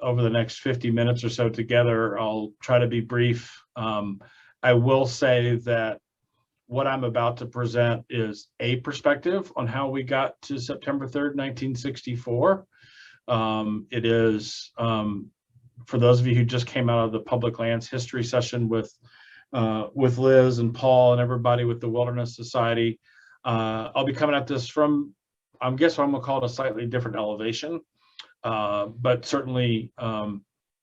over the next 50 minutes or so together. I'll try to be brief. I will say that what I'm about to present is a perspective on how we got to September 3rd, 1964. It is, for those of you who just came out of the public lands history session with Liz and Paul and everybody with the Wilderness Society, I'll be coming at this from, I guess I'm gonna call it a slightly different elevation, but certainly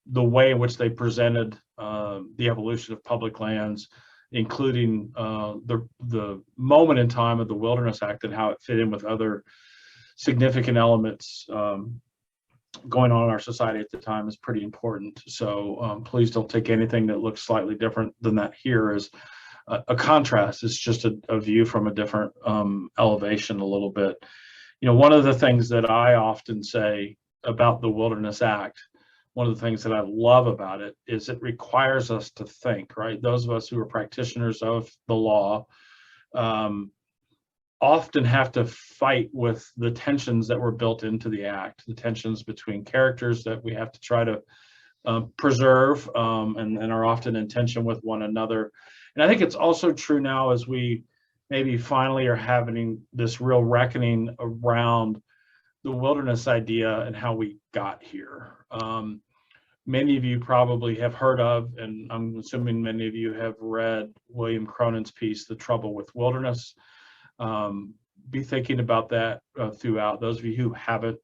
the way in which they presented the evolution of public lands, including the moment in time of the Wilderness Act and how it fit in with other significant elements going on in our society at the time, is pretty important. So please don't take anything that looks slightly different than that here as a contrast. It's just a view from a different elevation a little bit. You know, one of the things that I often say about the Wilderness Act, one of the things that I love about it is it requires us to think, right? Those of us who are practitioners of the law often have to fight with the tensions that were built into the act, the tensions between characters that we have to try to preserve and are often in tension with one another. And I think it's also true now as we maybe finally are having this real reckoning around the wilderness idea and how we got here. Many of you probably have heard of, and I'm assuming many of you have read William Cronin's piece, The Trouble with Wilderness. Be thinking about that throughout. Those of you who haven't,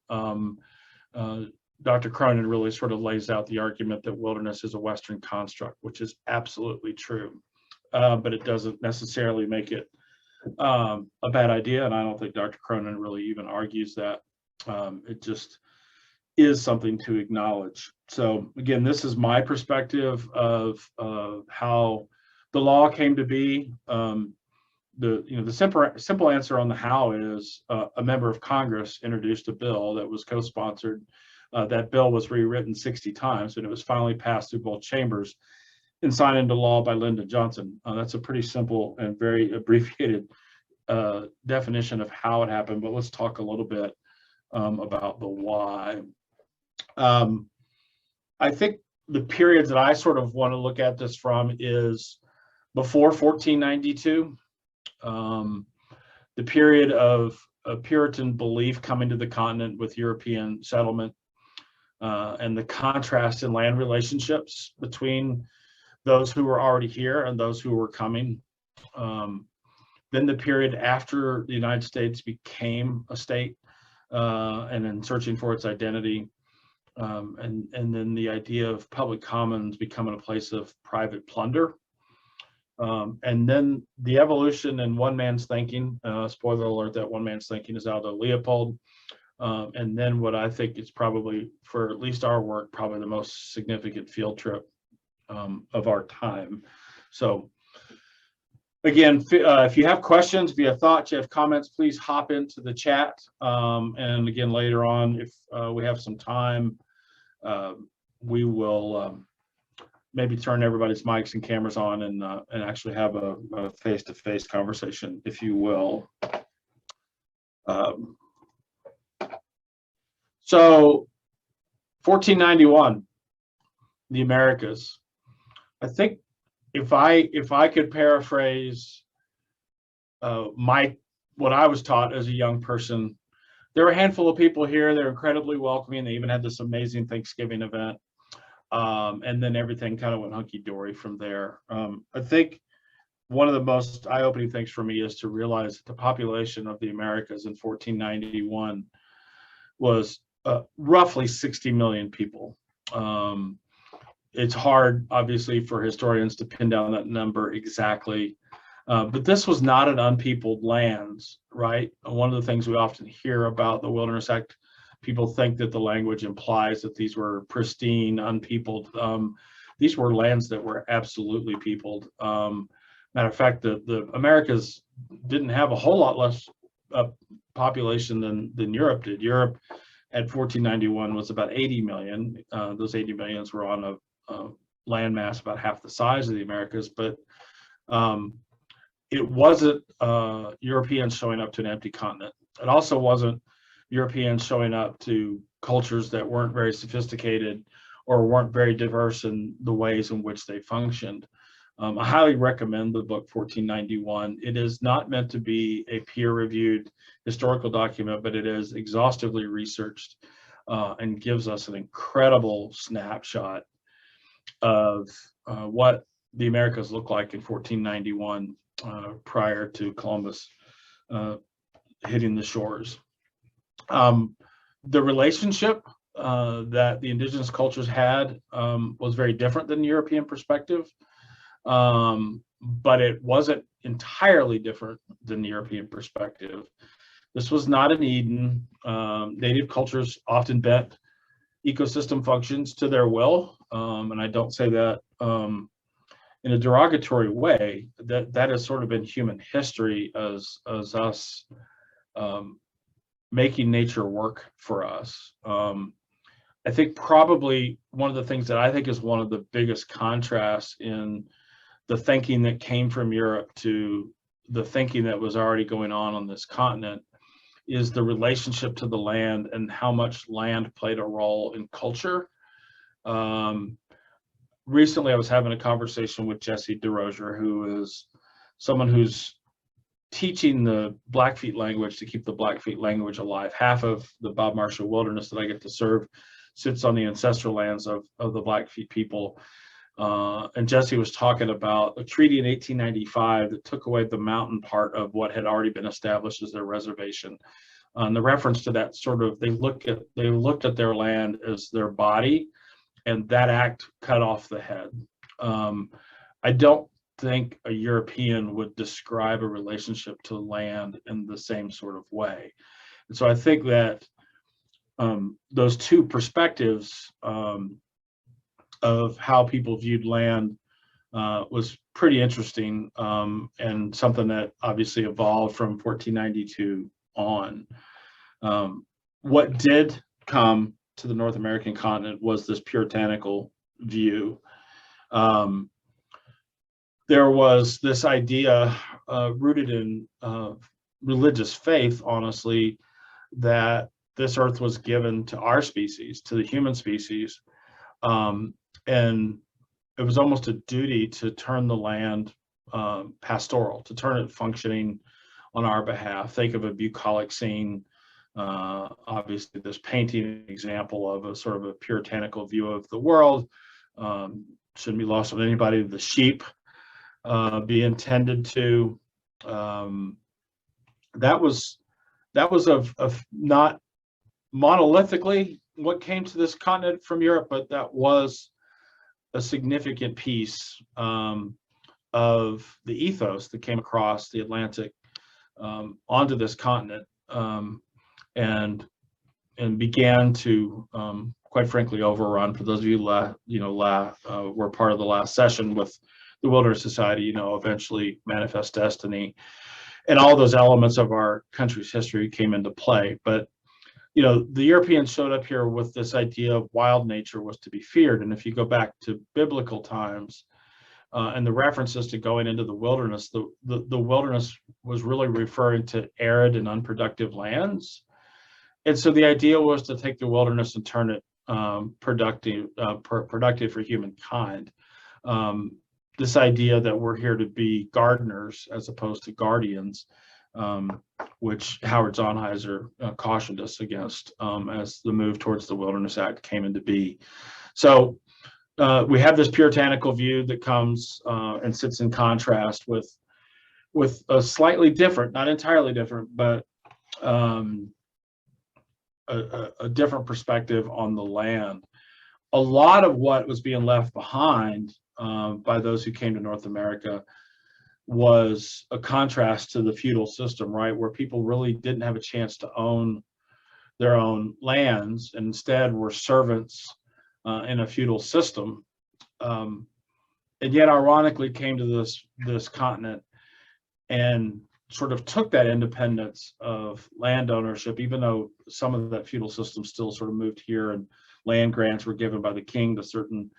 Dr. Cronin really sort of lays out the argument that wilderness is a Western construct, which is absolutely true, but it doesn't necessarily make it a bad idea, and I don't think Dr. Cronin really even argues that. It just is something to acknowledge. So again, this is my perspective of how the law came to be. The simple answer on the how is a member of Congress introduced a bill that was co-sponsored. That bill was rewritten 60 times, and it was finally passed through both chambers and signed into law by Lyndon Johnson. That's a pretty simple and very abbreviated definition of how it happened, but let's talk a little bit about the why. I think the periods that I sort of want to look at this from is before 1492, the period of Puritan belief coming to the continent with European settlement, and the contrast in land relationships between those who were already here and those who were coming. Then the period after the United States became a state, and in searching for its identity, and then the idea of public commons becoming a place of private plunder. And then the evolution in one man's thinking, spoiler alert, that one man's thinking is Aldo Leopold. And then what I think is probably, for at least our work, probably the most significant field trip of our time. So again, if you have questions, if you have thoughts, you have comments, please hop into the chat. And again, later on, if we have some time, we will maybe turn everybody's mics and cameras on and actually have a face-to-face conversation, if you will. So 1491, the Americas. I think if I could paraphrase what I was taught as a young person, there were a handful of people here. They're incredibly welcoming. They even had this amazing Thanksgiving event. And then everything kind of went hunky-dory from there. I think one of the most eye-opening things for me is to realize that the population of the Americas in 1491 was roughly 60 million people. It's hard, obviously, for historians to pin down that number exactly, but this was not an unpeopled land, right? One of the things we often hear about the Wilderness Act, people think that the language implies that these were pristine, unpeopled. These were lands that were absolutely peopled. Matter of fact, the Americas didn't have a whole lot less population than Europe did. Europe at 1491 was about 80 million. Those 80 millions were on a land mass about half the size of the Americas, but it wasn't Europeans showing up to an empty continent. It also wasn't Europeans showing up to cultures that weren't very sophisticated or weren't very diverse in the ways in which they functioned. I highly recommend the book 1491. It is not meant to be a peer-reviewed historical document, but it is exhaustively researched and gives us an incredible snapshot of what the Americas looked like in 1491 prior to Columbus hitting the shores. The relationship that the indigenous cultures had was very different than the European perspective, but it wasn't entirely different than the European perspective. This was not an Eden. Native cultures often bent ecosystem functions to their will, and I don't say that in a derogatory way. That has sort of been human history as us making nature work for us. I think probably one of the things that I think is one of the biggest contrasts in the thinking that came from Europe to the thinking that was already going on this continent is the relationship to the land and how much land played a role in culture. Recently, I was having a conversation with Jesse DeRozier, who is someone who's teaching the Blackfeet language to keep the Blackfeet language alive. Half of the Bob Marshall Wilderness that I get to serve sits on the ancestral lands of the Blackfeet people. And Jesse was talking about a treaty in 1895 that took away the mountain part of what had already been established as their reservation. And the reference to that sort of, they looked at their land as their body, and that act cut off the head. I don't think a European would describe a relationship to land in the same sort of way. And so I think that those two perspectives of how people viewed land was pretty interesting, and something that obviously evolved from 1492 on. What did come to the North American continent was this puritanical view. There was this idea rooted in religious faith, honestly, that this earth was given to our species, to the human species, and it was almost a duty to turn the land pastoral, to turn it functioning on our behalf. Think of a bucolic scene, obviously this painting example of a sort of a puritanical view of the world. Shouldn't be lost on anybody. The sheep be intended to. That was of not monolithically what came to this continent from Europe, but that was a significant piece of the ethos that came across the Atlantic onto this continent, and began to, quite frankly, overrun. For those of you were part of the last session with the Wilderness Society, eventually Manifest Destiny, and all those elements of our country's history came into play. But the Europeans showed up here with this idea of wild nature was to be feared. And if you go back to biblical times and the references to going into the wilderness, the wilderness was really referring to arid and unproductive lands. And so the idea was to take the wilderness and turn it productive for humankind. This idea that we're here to be gardeners as opposed to guardians, which Howard Zonheiser cautioned us against as the move towards the Wilderness Act came into being. So we have this puritanical view that comes and sits in contrast with a slightly different, not entirely different, but a different perspective on the land. A lot of what was being left behind by those who came to North America was a contrast to the feudal system, right, where people really didn't have a chance to own their own lands, and instead were servants in a feudal system, and yet ironically came to this continent and sort of took that independence of land ownership, even though some of that feudal system still sort of moved here, and land grants were given by the king to certain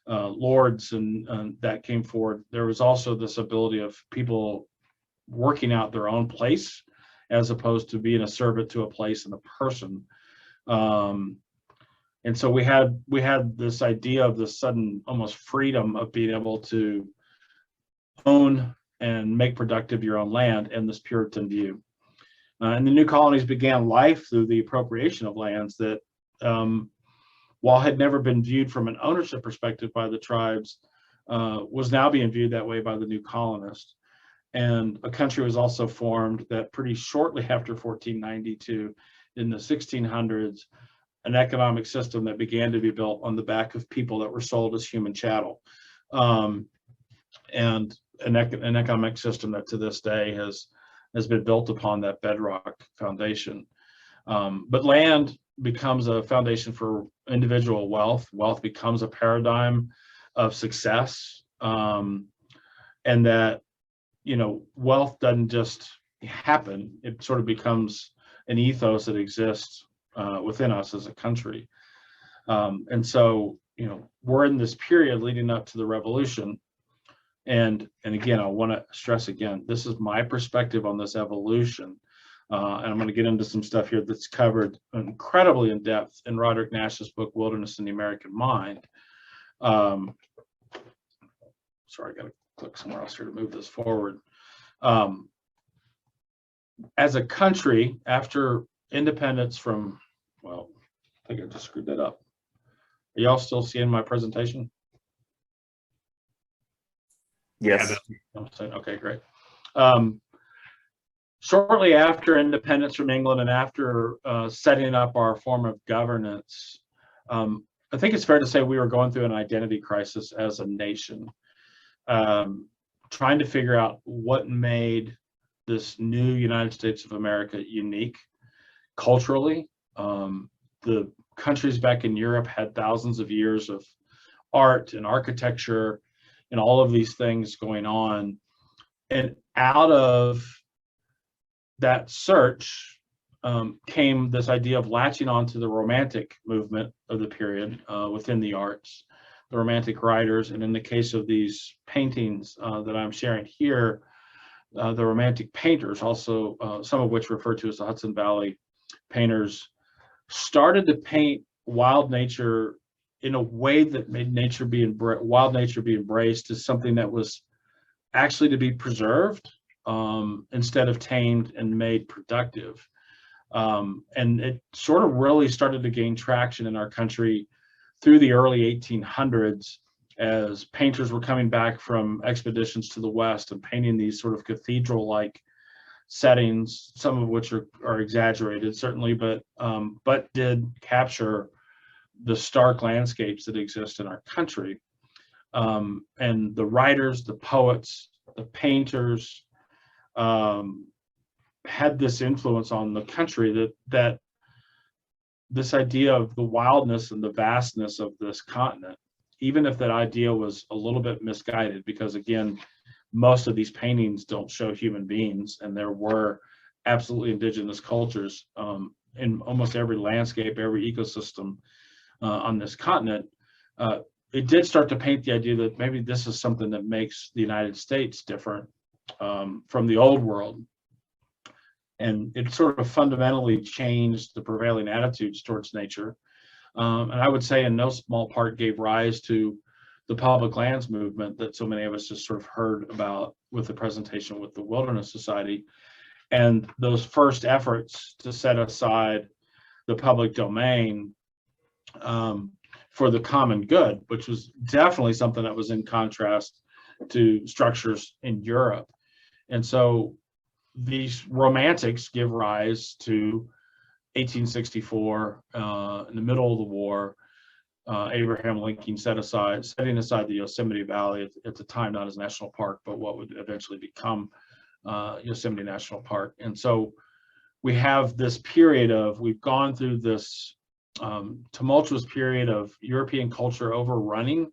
lords, and that came forward. There was also this ability of people working out their own place as opposed to being a servant to a place and a person. And And so we had this idea of this sudden almost freedom of being able to own and make productive your own land in this Puritan view. And the new colonies began life through the appropriation of lands that, while had never been viewed from an ownership perspective by the tribes, was now being viewed that way by the new colonists. And a country was also formed that pretty shortly after 1492, in the 1600s, an economic system that began to be built on the back of people that were sold as human chattel. And an economic system that to this day has been built upon that bedrock foundation. But land becomes a foundation for individual wealth. Wealth becomes a paradigm of success, and that, wealth doesn't just happen. It sort of becomes an ethos that exists within us as a country. And so, we're in this period leading up to the revolution. And again, I want to stress again, this is my perspective on this evolution. And I'm going to get into some stuff here that's covered incredibly in depth in Roderick Nash's book, Wilderness and the American Mind. Sorry, I got to click somewhere else here to move this forward. As a country, after independence from, well, I think I just screwed that up. Are y'all still seeing my presentation? Yes. Okay, great. Shortly after independence from England and after setting up our form of governance, I think it's fair to say we were going through an identity crisis as a nation, trying to figure out what made this new United States of America unique culturally. The countries back in Europe had thousands of years of art and architecture and all of these things going on. And out of that search came this idea of latching onto the Romantic movement of the period within the arts, the Romantic writers. And in the case of these paintings that I'm sharing here, the Romantic painters, also some of which refer to as the Hudson Valley painters, started to paint wild nature in a way that made wild nature be embraced as something that was actually to be preserved instead of tamed and made productive. And it sort of really started to gain traction in our country through the early 1800s as painters were coming back from expeditions to the West and painting these sort of cathedral-like settings, some of which are exaggerated certainly, but did capture the stark landscapes that exist in our country. And the writers, the poets, the painters had this influence on the country that this idea of the wildness and the vastness of this continent, even if that idea was a little bit misguided, because again, most of these paintings don't show human beings, and there were absolutely indigenous cultures in almost every landscape, every ecosystem on this continent. It did start to paint the idea that maybe this is something that makes the United States different from the old world. And it sort of fundamentally changed the prevailing attitudes towards nature. And I would say in no small part gave rise to the public lands movement that so many of us just sort of heard about with the presentation with the Wilderness Society, and those first efforts to set aside the public domain for the common good, which was definitely something that was in contrast to structures in Europe. And so these romantics give rise to 1864, in the middle of the war, Abraham Lincoln setting aside the Yosemite Valley, at the time not as national park, but what would eventually become Yosemite National Park. And so we have this period of, we've gone through this tumultuous period of European culture overrunning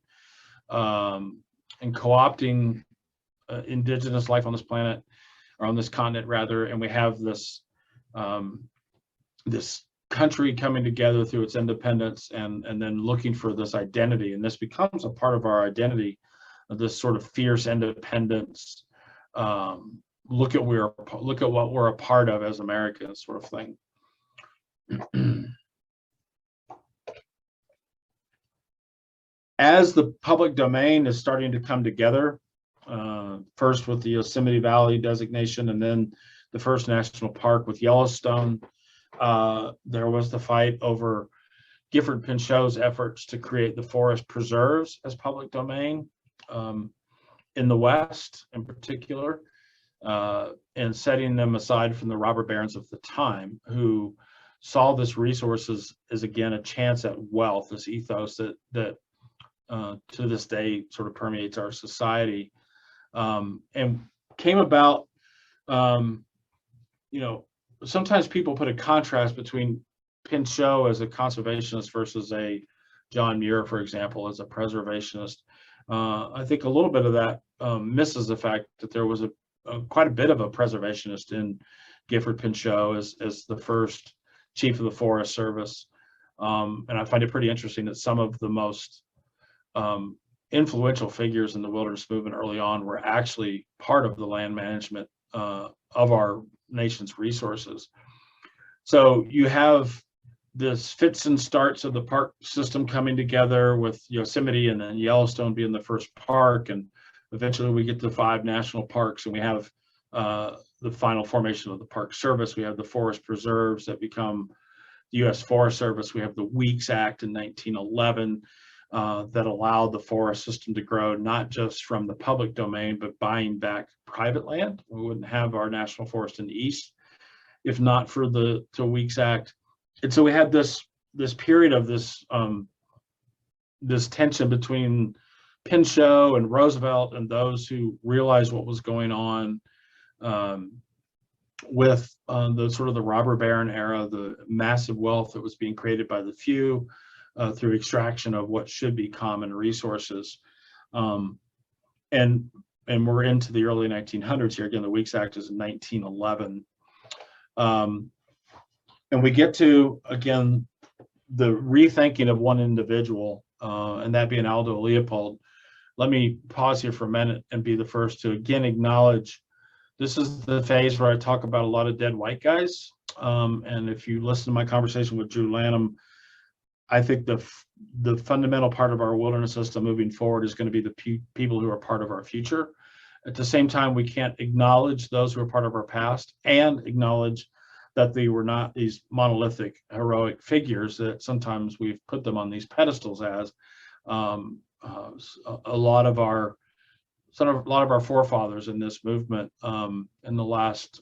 and co-opting indigenous life on this planet, or on this continent rather, and we have this this country coming together through its independence and then looking for this identity, and this becomes a part of our identity, of this sort of fierce independence. Look at what we're a part of as Americans, sort of thing. As the public domain is starting to come together, first with the Yosemite Valley designation and then the first national park with Yellowstone, there was the fight over Gifford Pinchot's efforts to create the forest preserves as public domain in the West in particular, and setting them aside from the robber barons of the time, who saw this resource as again a chance at wealth, this ethos that to this day sort of permeates our society, and came about. Sometimes people put a contrast between Pinchot as a conservationist versus a John Muir, for example, as a preservationist. I think a little bit of that misses the fact that there was quite a bit of a preservationist in Gifford Pinchot as the first chief of the Forest Service. And I find it pretty interesting that some of the most influential figures in the wilderness movement early on were actually part of the land management of our nation's resources. So you have this fits and starts of the park system coming together with Yosemite and then Yellowstone being the first park, and eventually we get to 5 national parks, and we have the final formation of the Park Service. We have the forest preserves that become the U.S. Forest Service. We have the Weeks Act in 1911 that allowed the forest system to grow, not just from the public domain, but buying back private land. We wouldn't have our national forest in the East if not for the Weeks Act. And so we had this period of this tension between Pinchot and Roosevelt and those who realized what was going on with the sort of the robber baron era, the massive wealth that was being created by the few through extraction of what should be common resources. And we're into the early 1900s here. Again, the Weeks Act is in 1911. And we get to, again, the rethinking of one individual, and that being Aldo Leopold. Let me pause here for a minute and be the first to again acknowledge this is the phase where I talk about a lot of dead white guys. And if you listen to my conversation with Drew Lanham, I think the fundamental part of our wilderness system moving forward is going to be the people who are part of our future. At the same time, we can't acknowledge those who are part of our past and acknowledge that they were not these monolithic, heroic figures that sometimes we've put them on these pedestals as. A lot of our forefathers in this movement in the last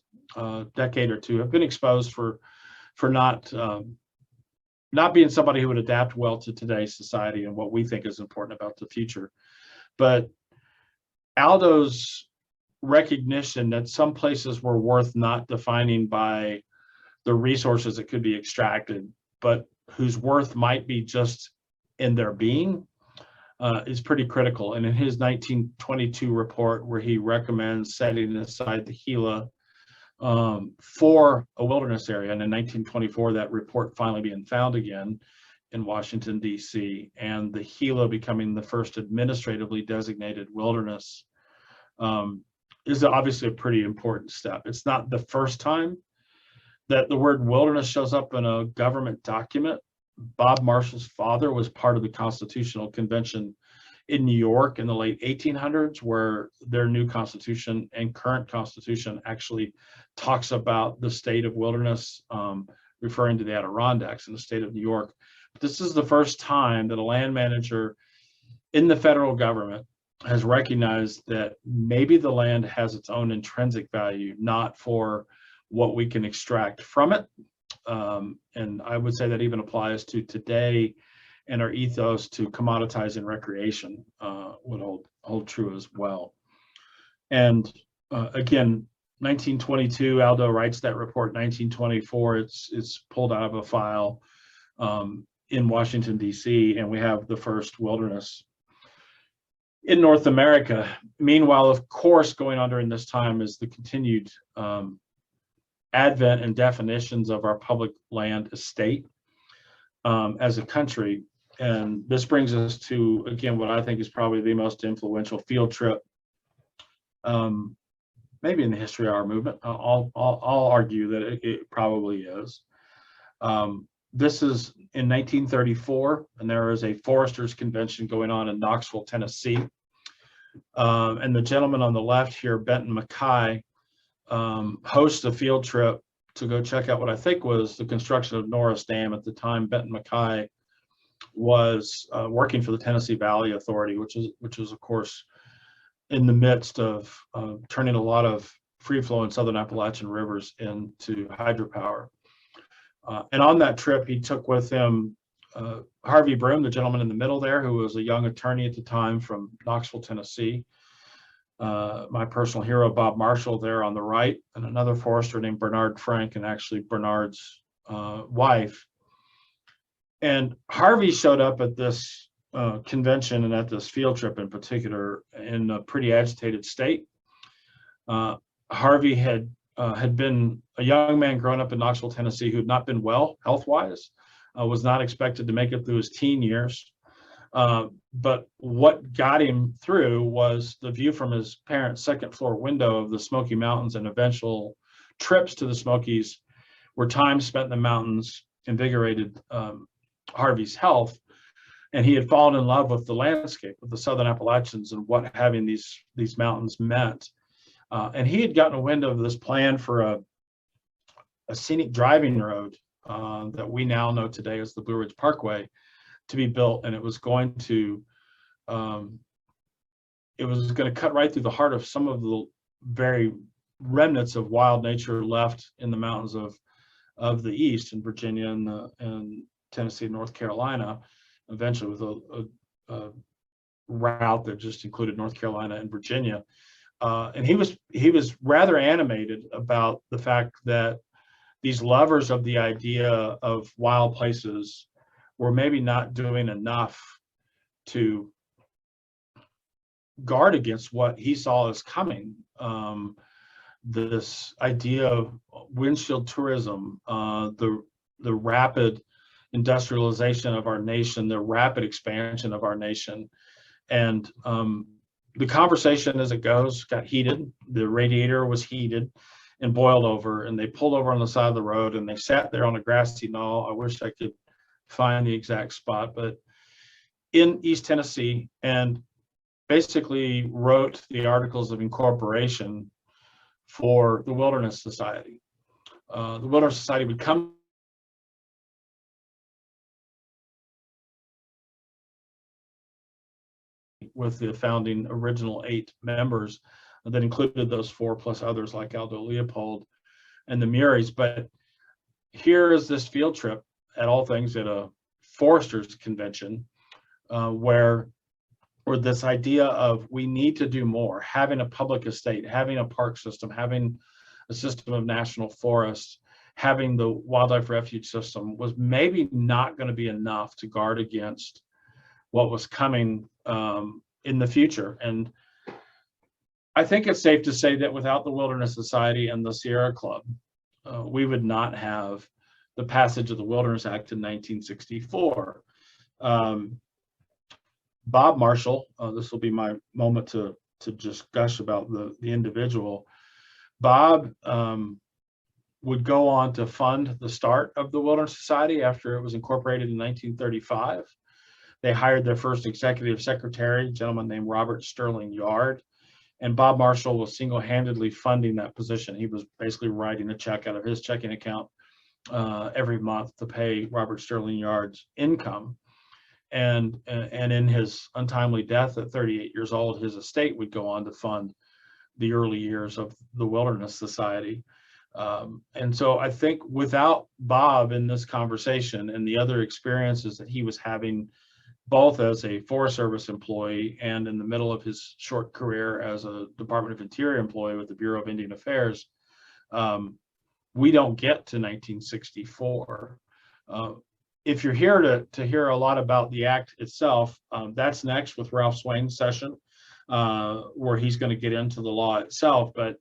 decade or two have been exposed for not being somebody who would adapt well to today's society and what we think is important about the future. But Aldo's recognition that some places were worth not defining by the resources that could be extracted, but whose worth might be just in their being, is pretty critical. And in his 1922 report, where he recommends setting aside the Gila for a wilderness area, and in 1924, that report finally being found again in Washington, D.C., and the Gila becoming the first administratively designated wilderness, is obviously a pretty important step. It's not the first time that the word wilderness shows up in a government document. Bob Marshall's father was part of the Constitutional Convention in New York in the late 1800s, where their new constitution and current constitution actually talks about the state of wilderness, referring to the Adirondacks in the state of New York. But this is the first time that a land manager in the federal government has recognized that maybe the land has its own intrinsic value, not for what we can extract from it. And I would say that even applies to today, and our ethos to commoditizing recreation would hold true as well. And again, 1922, Aldo writes that report. 1924, it's pulled out of a file in Washington, D.C., and we have the first wilderness in North America. Meanwhile, of course, going on during this time is the continued advent and definitions of our public land estate as a country. And this brings us to, again, what I think is probably the most influential field trip, maybe in the history of our movement. I'll argue that it probably is. This is in 1934, and there is a foresters convention going on in Knoxville, Tennessee. And the gentleman on the left here, Benton Mackay, hosts a field trip to go check out what I think was the construction of Norris Dam. At the time, Benton Mackay was working for the Tennessee Valley Authority, which is of course in the midst of turning a lot of free-flowing southern Appalachian rivers into hydropower. And on that trip, he took with him Harvey Broom, the gentleman in the middle there, who was a young attorney at the time from Knoxville, Tennessee. My personal hero, Bob Marshall, there on the right, and another forester named Bernard Frank, and actually Bernard's wife. And Harvey showed up at this convention and at this field trip in particular in a pretty agitated state. Harvey had been a young man growing up in Knoxville, Tennessee, who had not been well health-wise, was not expected to make it through his teen years. But what got him through was the view from his parents' second floor window of the Smoky Mountains, and eventual trips to the Smokies, where time spent in the mountains invigorated Harvey's health. And he had fallen in love with the landscape of the Southern Appalachians and what having these mountains meant. And he had gotten a wind of this plan for a scenic driving road that we now know today as the Blue Ridge Parkway to be built. And it was going to cut right through the heart of some of the very remnants of wild nature left in the mountains of the East, in Virginia and Tennessee and North Carolina, eventually with a route that just included North Carolina and Virginia. And he was rather animated about the fact that these lovers of the idea of wild places were maybe not doing enough to guard against what he saw as coming. This idea of windshield tourism, the rapid industrialization of our nation, the rapid expansion of our nation. And the conversation as it goes got heated. The radiator was heated and boiled over, and they pulled over on the side of the road and they sat there on a grassy knoll. I wish I could find the exact spot, but in East Tennessee, and basically wrote the Articles of Incorporation for the Wilderness Society. The Wilderness Society would come with the founding original 8 members that included those 4 plus others like Aldo Leopold and the Muries. But here is this field trip at all things at a foresters convention where this idea of we need to do more, having a public estate, having a park system, having a system of national forests, having the wildlife refuge system was maybe not going to be enough to guard against what was coming in the future. And I think it's safe to say that without the Wilderness Society and the Sierra Club, we would not have the passage of the Wilderness Act in 1964. Bob Marshall, this will be my moment to just gush about the individual. Bob would go on to fund the start of the Wilderness Society after it was incorporated in 1935. They hired their first executive secretary, a gentleman named Robert Sterling Yard, and Bob Marshall was single-handedly funding that position. He was basically writing a check out of his checking account every month to pay Robert Sterling Yard's income. And in his untimely death at 38 years old, his estate would go on to fund the early years of the Wilderness Society. And so I think without Bob in this conversation and the other experiences that he was having, both as a Forest Service employee and in the middle of his short career as a Department of Interior employee with the Bureau of Indian Affairs, we don't get to 1964. If you're here to hear a lot about the act itself, that's next with Ralph Swain's session, where he's going to get into the law itself. But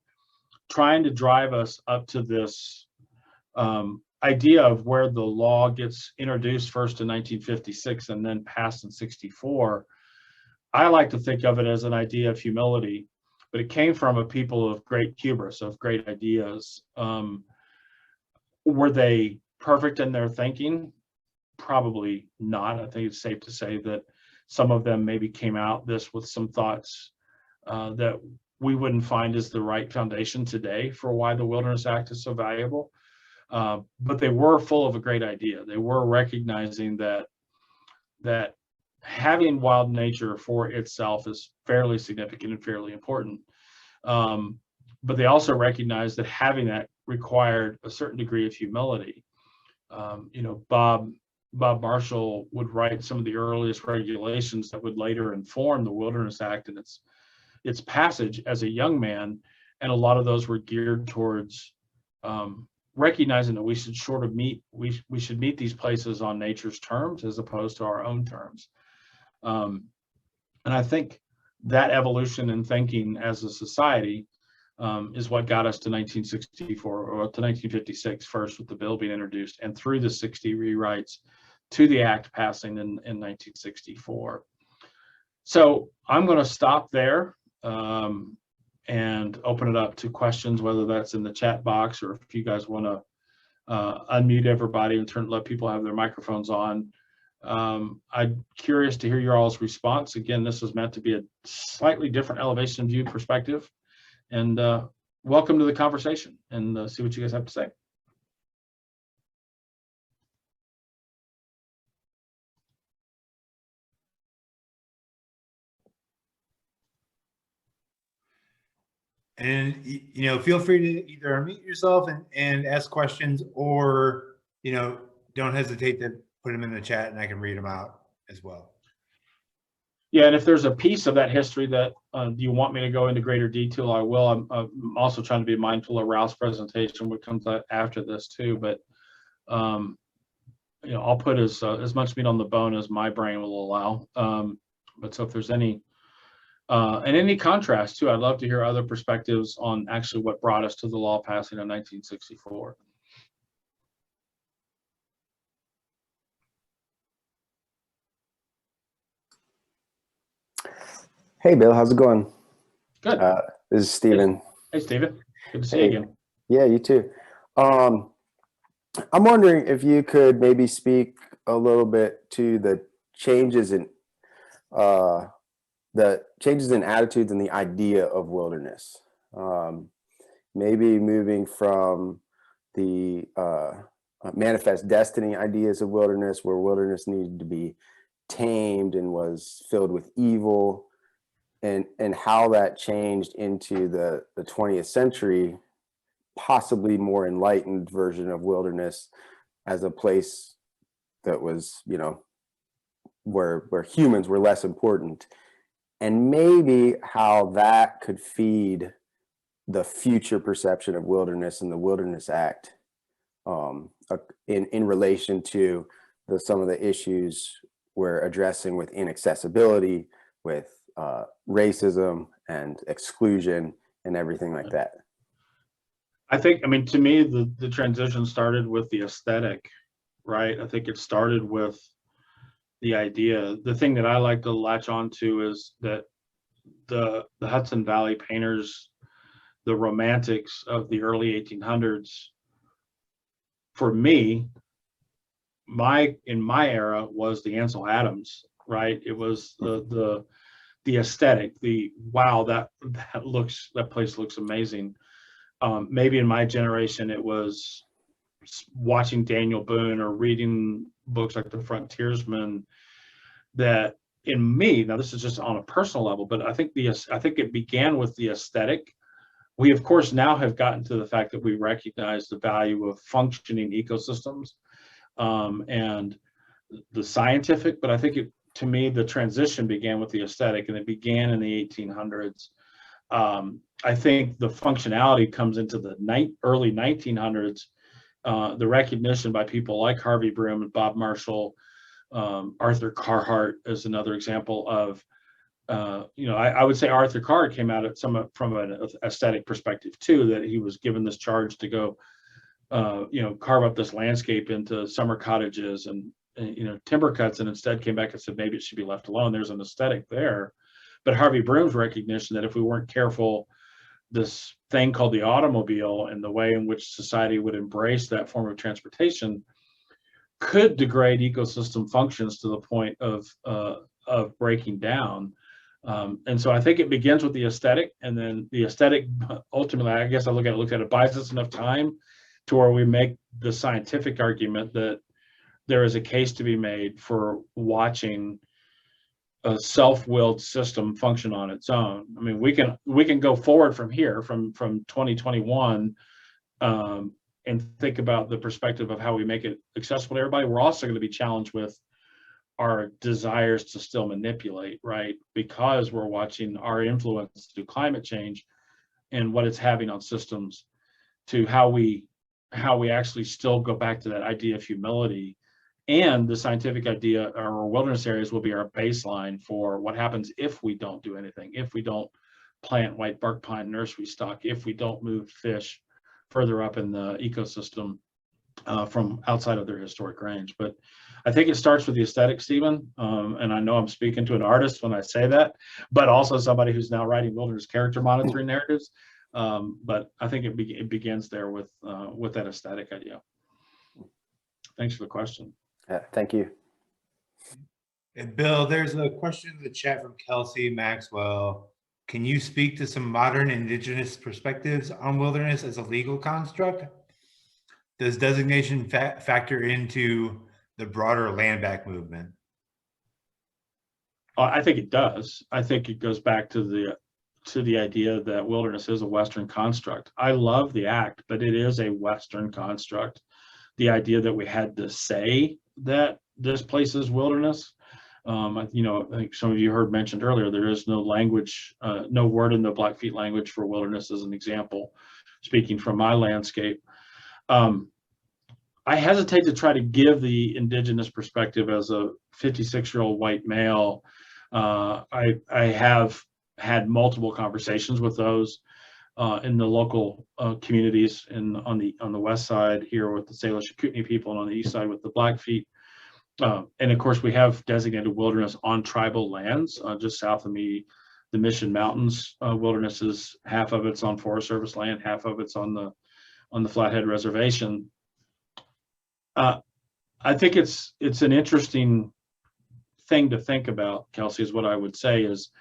trying to drive us up to this idea of where the law gets introduced first in 1956 and then passed in 64, I like to think of it as an idea of humility, but it came from a people of great hubris, of great ideas. Were they perfect in their thinking? probably not. I think it's safe to say that some of them maybe came out this with some thoughts that we wouldn't find as the right foundation today for why the Wilderness Act is so valuable. But they were full of a great idea. They were recognizing that having wild nature for itself is fairly significant and fairly important. But they also recognized that having that required a certain degree of humility. Bob Marshall would write some of the earliest regulations that would later inform the Wilderness Act and its passage as a young man, and a lot of those were geared towards recognizing that we should we should meet these places on nature's terms as opposed to our own terms. And I think that evolution in thinking as a society is what got us to 1964 or to 1956 first, with the bill being introduced, and through the 60 rewrites to the act passing in 1964. So I'm going to stop there and open it up to questions, whether that's in the chat box or if you guys want to unmute everybody and let people have their microphones on. I'm curious to hear your all's response. Again, this is meant to be a slightly different elevation view perspective. And welcome to the conversation, and see what you guys have to say. And, feel free to either unmute yourself and ask questions, or, don't hesitate to put them in the chat and I can read them out as well. Yeah, and if there's a piece of that history that you want me to go into greater detail, I will. I'm also trying to be mindful of Ralph's presentation, what comes after this too. But I'll put as much meat on the bone as my brain will allow. But so if there's any and any contrast too, I'd love to hear other perspectives on actually what brought us to the law passing in 1964. Hey, Bill, how's it going? Good. This is Steven. Hey, Steven. Good to see you again. Yeah, you too. I'm wondering if you could maybe speak a little bit to the changes in attitudes and the idea of wilderness. Maybe moving from the manifest destiny ideas of wilderness, where wilderness needed to be tamed and was filled with evil, and how that changed into the 20th century, possibly more enlightened version of wilderness as a place that was, where humans were less important, and maybe how that could feed the future perception of wilderness and the Wilderness Act in relation to some of the issues we're addressing with inaccessibility, with racism and exclusion and everything like that. I think, to me, the transition started with the aesthetic, right? I think it started with the idea. The thing that I like to latch on to is that the Hudson Valley painters, the romantics of the early 1800s, for me, in my era was the Ansel Adams, right? It was the aesthetic, wow, that place looks amazing. Maybe in my generation, it was watching Daniel Boone or reading books like The Frontiersman that, in me, now this is just on a personal level, but I think it began with the aesthetic. We, of course, now have gotten to the fact that we recognize the value of functioning ecosystems and the scientific, but I think to me, the transition began with the aesthetic, and it began in the 1800s. I think the functionality comes into the early 1900s. The recognition by people like Harvey Broom and Bob Marshall, Arthur Carhart is another example of, I would say Arthur Carhart came out from an aesthetic perspective too, that he was given this charge to go, carve up this landscape into summer cottages and timber cuts, and instead came back and said maybe it should be left alone. There's an aesthetic there. But Harvey Broom's recognition that if we weren't careful, this thing called the automobile and the way in which society would embrace that form of transportation could degrade ecosystem functions to the point of breaking down. And so I think it begins with the aesthetic, and then the aesthetic ultimately, I guess I look at it buys us enough time to where we make the scientific argument that there is a case to be made for watching a self-willed system function on its own. I mean, we can go forward from here, from 2021, and think about the perspective of how we make it accessible to everybody. We're also going to be challenged with our desires to still manipulate, right? Because we're watching our influence through climate change and what it's having on systems, to how we actually still go back to that idea of humility. And the scientific idea, our wilderness areas will be our baseline for what happens if we don't do anything, if we don't plant white bark pine nursery stock, if we don't move fish further up in the ecosystem from outside of their historic range. But I think it starts with the aesthetic, Stephen, and I know I'm speaking to an artist when I say that, but also somebody who's now writing wilderness character monitoring narratives. But I think it begins there with that aesthetic idea. Thanks for the question. Thank you. And Bill, there's a question in the chat from Kelsey Maxwell. Can you speak to some modern Indigenous perspectives on wilderness as a legal construct? Does designation factor into the broader land back movement? I think it does. I think it goes back to the idea that wilderness is a Western construct. I love the act, but it is a Western construct. The idea that we had to say that this place is wilderness. I think some of you heard mentioned earlier, there is no language, no word in the Blackfeet language for wilderness as an example, speaking from my landscape. I hesitate to try to give the Indigenous perspective as a 56-year-old white male. I have had multiple conversations with those in the local communities on the west side here with the Salish Kootenai people, and on the east side with the Blackfeet. And of course, we have designated wilderness on tribal lands just south of me. The Mission Mountains wilderness is half of it's on Forest Service land, half of it's on the Flathead Reservation. I think it's an interesting thing to think about, Kelsey, is what I would say is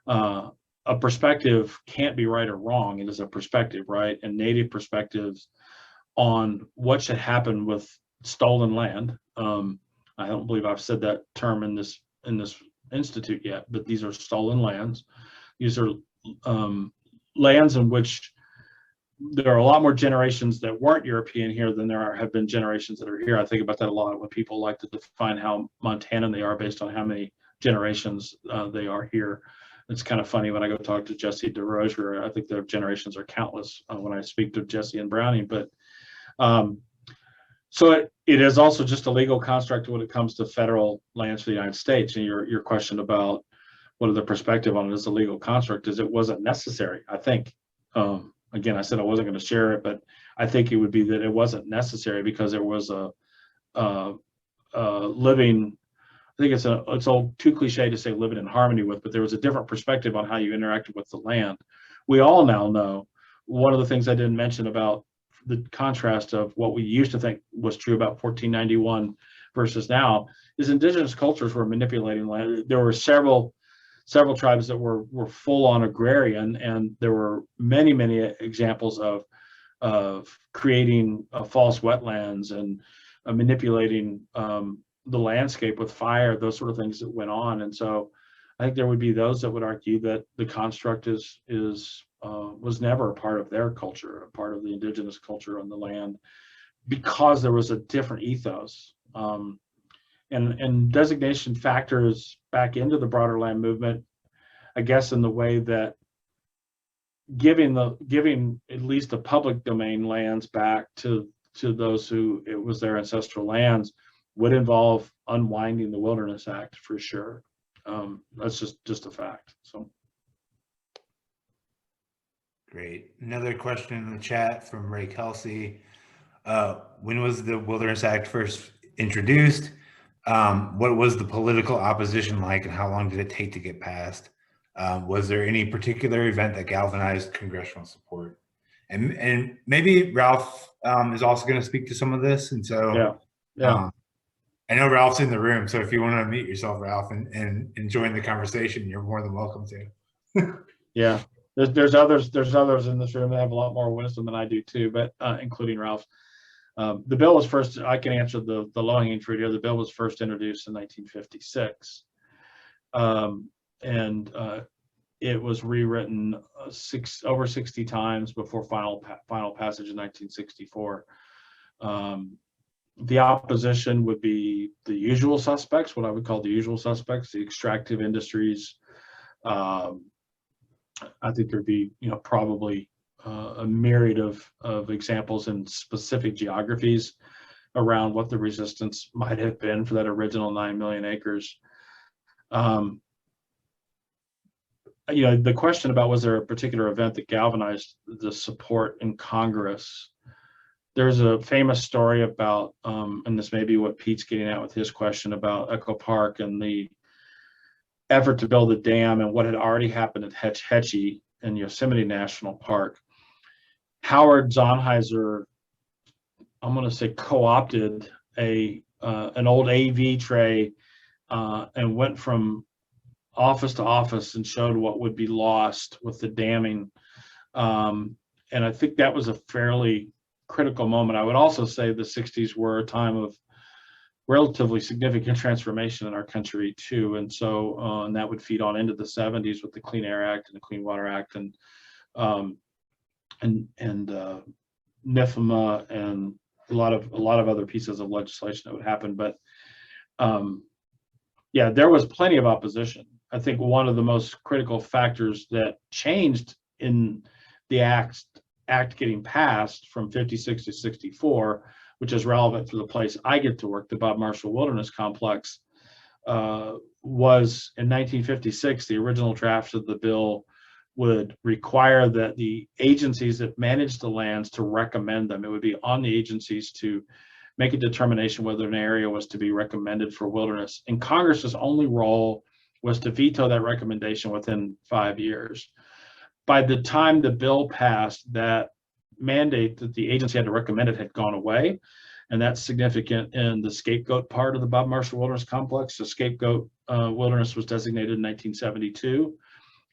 a perspective can't be right or wrong. It is a perspective, right? And native perspectives on what should happen with stolen land. I don't believe I've said that term in this institute yet, but these are stolen lands. These are lands in which there are a lot more generations that weren't European here than have been generations that are here. I think about that a lot when people like to define how Montanan they are based on how many generations they are here. It's kind of funny when I go talk to Jesse DeRozier. I think their generations are countless when I speak to Jesse and Browning. But so it is also just a legal construct when it comes to federal lands for the United States. And your question about what are the perspective on it as a legal construct is it wasn't necessary. I think, again, I said I wasn't going to share it, but I think it would be that it wasn't necessary because there was a living, I think it's all too cliche to say living in harmony with, but there was a different perspective on how you interacted with the land. We all now know, one of the things I didn't mention about the contrast of what we used to think was true about 1491 versus now is Indigenous cultures were manipulating land. There were several tribes that were full on agrarian, and there were many examples of creating false wetlands and manipulating the landscape with fire, those sort of things that went on. And so I think there would be those that would argue that the construct was never a part of their culture, a part of the Indigenous culture on the land, because there was a different ethos. And designation factors back into the broader land movement, I guess, in the way that giving at least the public domain lands back to those who it was their ancestral lands would involve unwinding the Wilderness Act for sure. That's just a fact. So. Great. Another question in the chat from Ray Kelsey. When was the Wilderness Act first introduced? What was the political opposition like, and how long did it take to get passed? Was there any particular event that galvanized congressional support? And maybe Ralph is also going to speak to some of this. And so, yeah. I know Ralph's in the room, so if you want to unmute yourself, Ralph, and join the conversation, you're more than welcome to. Yeah, there's others in this room that have a lot more wisdom than I do too, but including Ralph. The bill was first, I can answer the low-hanging fruit here. The bill was first introduced in 1956. And it was rewritten over 60 times before final passage in 1964. The opposition would be the usual suspects, what I would call the usual suspects, the extractive industries. I think there'd be, probably a myriad of examples in specific geographies around what the resistance might have been for that original 9 million acres. The question about was there a particular event that galvanized the support in Congress? There's a famous story about, and this may be what Pete's getting at with his question about Echo Park and the effort to build a dam and what had already happened at Hetch Hetchy in Yosemite National Park. Howard Zonheiser, I'm going to say, co-opted an old AV tray and went from office to office and showed what would be lost with the damming. And I think that was a fairly critical moment. I would also say the 60s were a time of relatively significant transformation in our country too. And so, and that would feed on into the 70s with the Clean Air Act and the Clean Water Act and NIFMA and a lot of other pieces of legislation that would happen. But yeah, there was plenty of opposition. I think one of the most critical factors that changed in the act getting passed from 56 to 64, which is relevant to the place I get to work, the Bob Marshall Wilderness Complex, was in 1956, the original draft of the bill would require that the agencies that manage the lands to recommend them. It would be on the agencies to make a determination whether an area was to be recommended for wilderness. And Congress's only role was to veto that recommendation within 5 years. By the time the bill passed, that mandate that the agency had to recommend it had gone away. And that's significant in the scapegoat part of the Bob Marshall Wilderness Complex. The scapegoat wilderness was designated in 1972.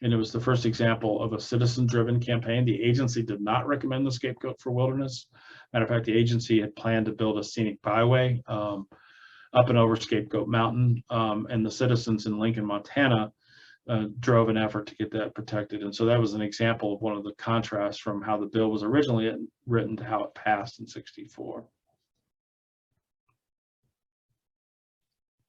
And it was the first example of a citizen-driven campaign. The agency did not recommend the scapegoat for wilderness. Matter of fact, the agency had planned to build a scenic byway up and over Scapegoat Mountain, and the citizens in Lincoln, Montana, drove an effort to get that protected. And so that was an example of one of the contrasts from how the bill was originally written to how it passed in 64.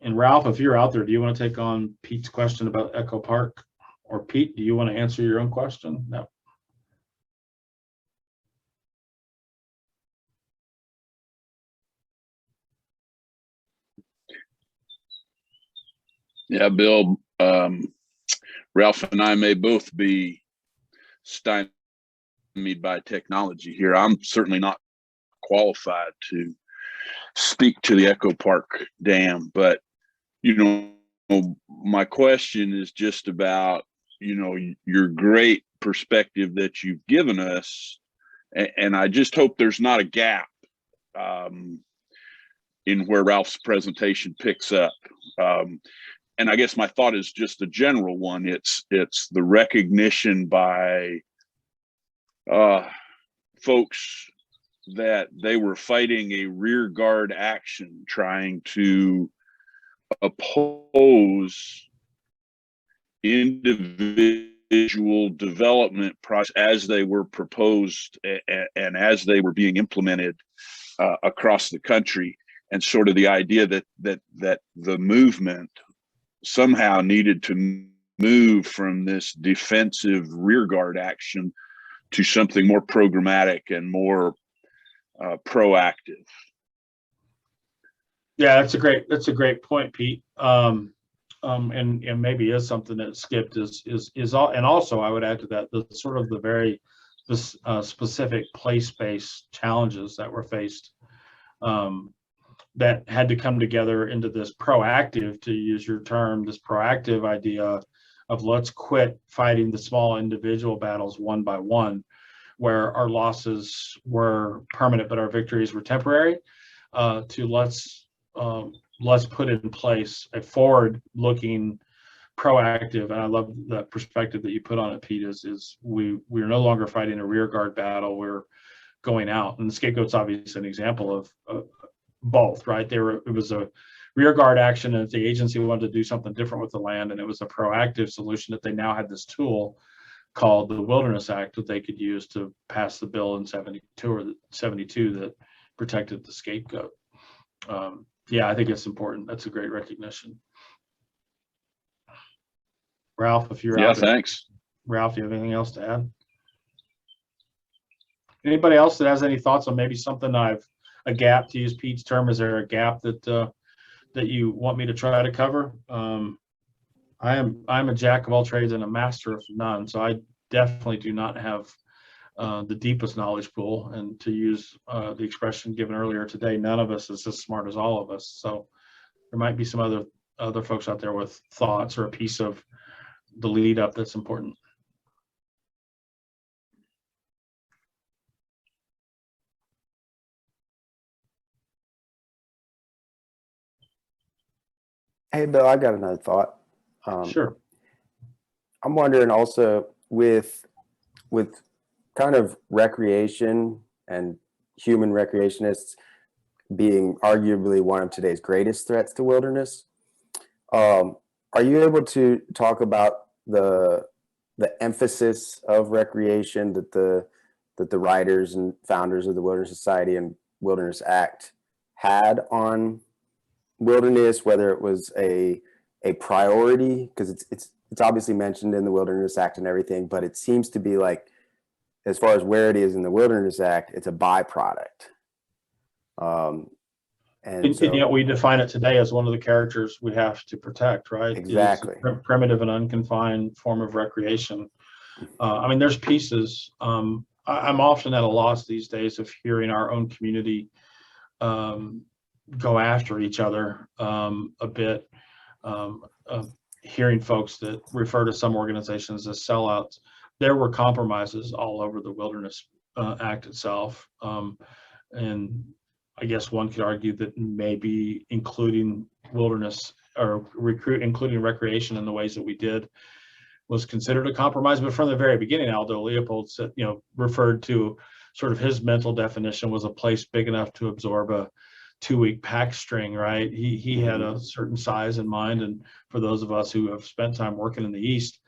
And Ralph, if you're out there, do you want to take on Pete's question about Echo Park? Or Pete, do you want to answer your own question? No. Yeah, Bill, Ralph and I may both be stymied by technology here. I'm certainly not qualified to speak to the Echo Park Dam, but, my question is just about, your great perspective that you've given us. And I just hope there's not a gap in where Ralph's presentation picks up. And I guess my thought is just a general one. It's the recognition by folks that they were fighting a rear guard action, trying to oppose individual development process as they were proposed and as they were being implemented across the country, and sort of the idea that the movement somehow needed to move from this defensive rearguard action to something more programmatic and more proactive. Yeah, that's a great point, Pete. And maybe is something that skipped is all, and also I would add to that the sort of the very specific place-based challenges that were faced that had to come together into this proactive, to use your term, this proactive idea of let's quit fighting the small individual battles one by one, where our losses were permanent but our victories were temporary, to let's let's put in place a forward-looking, proactive, and I love the perspective that you put on it, Pete, is we're no longer fighting a rear guard battle. We're going out, and the scapegoat's obviously an example of both, right? It was a rear guard action, and if the agency wanted to do something different with the land, and it was a proactive solution that they now had this tool called the Wilderness Act that they could use to pass the bill in 72 or 72 that protected the scapegoat. Yeah, I think it's important. That's a great recognition. Ralph, if you're out there. Thanks. Ralph, do you have anything else to add? Anybody else that has any thoughts on maybe something a gap, to use Pete's term? Is there a gap that you want me to try to cover? I'm a jack of all trades and a master of none, so I definitely do not have the deepest knowledge pool. And to use the expression given earlier today, none of us is as smart as all of us. So there might be some other folks out there with thoughts or a piece of the lead up that's important. Hey, Bill, I got another thought. Sure. I'm wondering also with kind of recreation and human recreationists being arguably one of today's greatest threats to wilderness, are you able to talk about the emphasis of recreation that the writers and founders of the Wilderness Society and Wilderness Act had on wilderness, whether it was a priority, because it's obviously mentioned in the Wilderness Act and everything, but it seems to be like, as far as where it is in the Wilderness Act, it's a byproduct. And yet we define it today as one of the characters we have to protect, right? Exactly. It's a primitive and unconfined form of recreation. I mean, there's pieces. I'm often at a loss these days of hearing our own community go after each other a bit. Hearing folks that refer to some organizations as sellouts. There were compromises all over the Wilderness Act itself. And I guess one could argue that maybe including wilderness or including recreation in the ways that we did was considered a compromise. But from the very beginning, Aldo Leopold said, referred to sort of his mental definition was a place big enough to absorb a 2-week pack string, right? He had a certain size in mind. And for those of us who have spent time working in the East,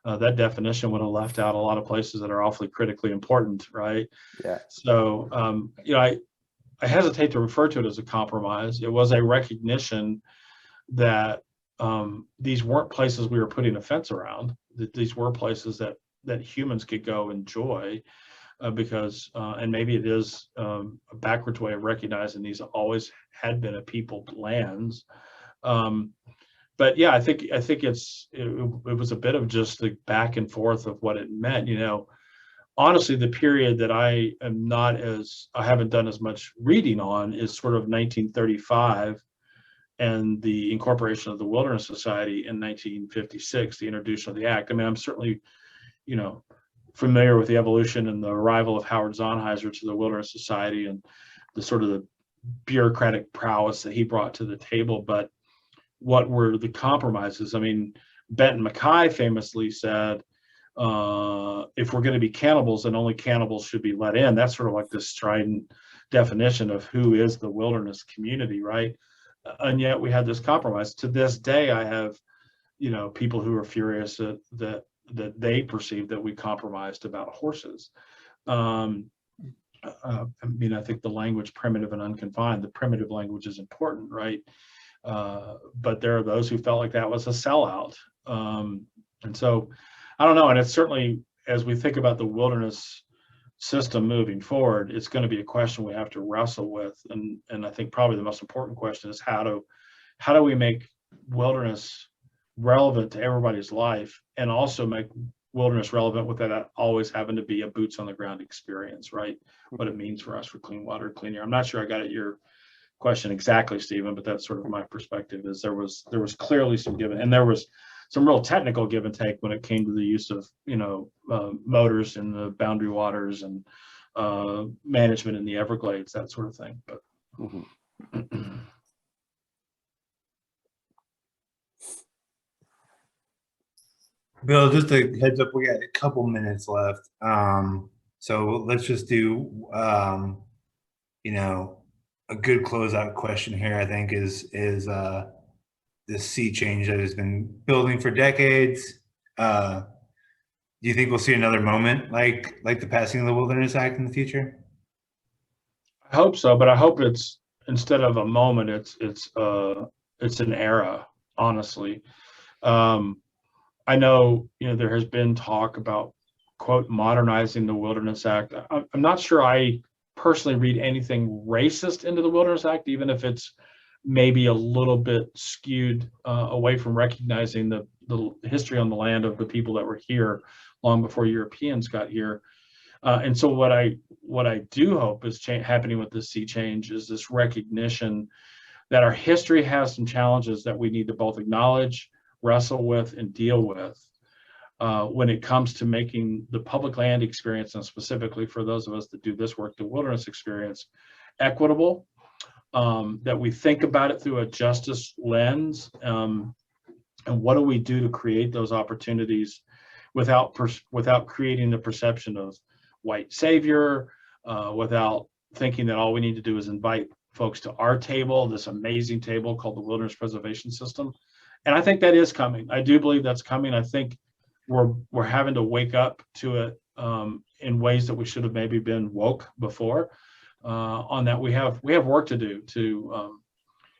that definition would have left out a lot of places that are awfully critically important, right? Yeah. So, I hesitate to refer to it as a compromise. It was a recognition that these weren't places we were putting a fence around, that these were places that humans could go enjoy because, and maybe it is a backwards way of recognizing these always had been a peopled lands. But yeah, I think it was a bit of just the back and forth of what it meant, Honestly, the period that I haven't done as much reading on is sort of 1935 and the incorporation of the Wilderness Society in 1956, the introduction of the act. I mean, I'm certainly, familiar with the evolution and the arrival of Howard Zonheiser to the Wilderness Society and the sort of the bureaucratic prowess that he brought to the table. But what were the compromises? I mean, Benton MacKay famously said, if we're going to be cannibals, then only cannibals should be let in. That's sort of like this strident definition of who is the wilderness community, right? And yet we had this compromise. To this day, I have, people who are furious that they perceive that we compromised about horses. I think the language primitive and unconfined, the primitive language is important, right? But there are those who felt like that was a sellout. And so I don't know. And it's certainly, as we think about the wilderness system moving forward, it's going to be a question we have to wrestle with. And I think probably the most important question is how do we make wilderness relevant to everybody's life and also make wilderness relevant without that always having to be a boots on the ground experience, right? What it means for us for clean water, clean air. I'm not sure I got at your question exactly, Stephen, but that's sort of my perspective. Is there was clearly some given, and there was some real technical give and take when it came to the use of motors in the boundary waters and management in the Everglades, that sort of thing. But Bill, just a heads up, we got a couple minutes left. So let's just do, you know, a good closeout question here, I think, is this sea change that has been building for decades. Do you think we'll see another moment like the passing of the Wilderness Act in the future? I hope so, but I hope it's, instead of a moment, it's an era, honestly. I know, there has been talk about, quote, modernizing the Wilderness Act. I'm not sure I personally read anything racist into the Wilderness Act, even if it's maybe a little bit skewed away from recognizing the history on the land of the people that were here long before Europeans got here. And so what I do hope is happening with this sea change is this recognition that our history has some challenges that we need to both acknowledge, wrestle with, and deal with when it comes to making the public land experience, and specifically for those of us that do this work, the wilderness experience, equitable, that we think about it through a justice lens, and what do we do to create those opportunities without creating the perception of white savior, without thinking that all we need to do is invite folks to our table, this amazing table called the Wilderness Preservation System. And I think that is coming. I do believe that's coming. I think we're having to wake up to it in ways that we should have maybe been woke before. On that, we have work to do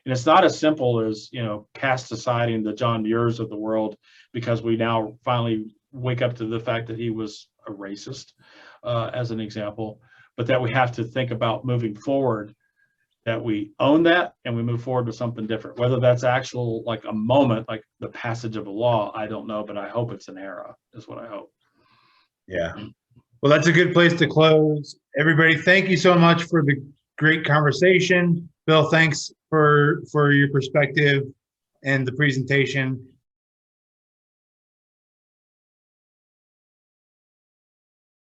and it's not as simple as, cast deciding the John Muirs of the world because we now finally wake up to the fact that he was a racist, as an example, but that we have to think about moving forward, that we own that and we move forward with something different. Whether that's actual, like a moment, like the passage of a law, I don't know, but I hope it's an era, is what I hope. Yeah. Well, that's a good place to close. Everybody, thank you so much for the great conversation. Bill, thanks for your perspective and the presentation.